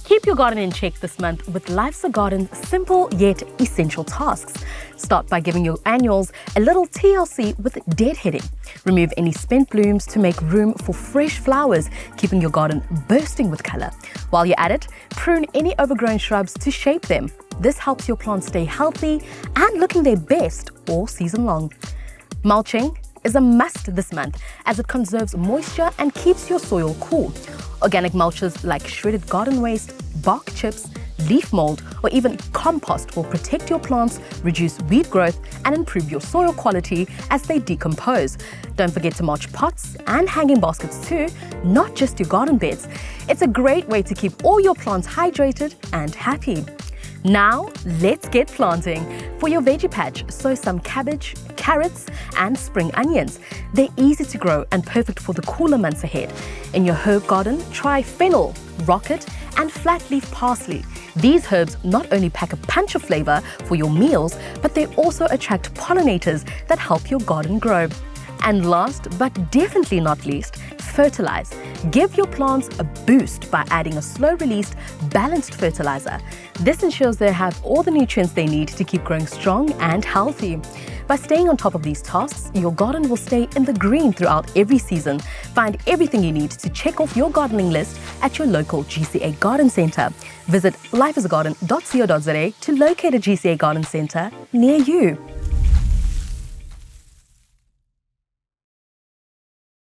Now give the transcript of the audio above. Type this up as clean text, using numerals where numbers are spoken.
Keep your garden in check this month with Life's a Garden's simple yet essential tasks. Start by giving your annuals a little TLC with deadheading. Remove any spent blooms to make room for fresh flowers, keeping your garden bursting with color. While you're at it, prune any overgrown shrubs to shape them. This helps your plants stay healthy and looking their best all season long. Mulching is a must this month as it conserves moisture and keeps your soil cool. Organic mulches like shredded garden waste, bark chips, leaf mold, or even compost will protect your plants, reduce weed growth, and improve your soil quality as they decompose. Don't forget to mulch pots and hanging baskets too, not just your garden beds. It's a great way to keep all your plants hydrated and happy. Now, let's get planting. For your veggie patch, sow some cabbage, carrots, and spring onions. They're easy to grow and perfect for the cooler months ahead. In your herb garden, try fennel, rocket, and flat leaf parsley. These herbs not only pack a punch of flavor for your meals, but they also attract pollinators that help your garden grow. And last, but definitely not least, fertilize. Give your plants a boost by adding a slow-released, balanced fertilizer. This ensures they have all the nutrients they need to keep growing strong and healthy. By staying on top of these tasks, your garden will stay in the green throughout every season. Find everything you need to check off your gardening list at your local GCA Garden Centre. Visit lifeisagarden.co.za to locate a GCA Garden Centre near you.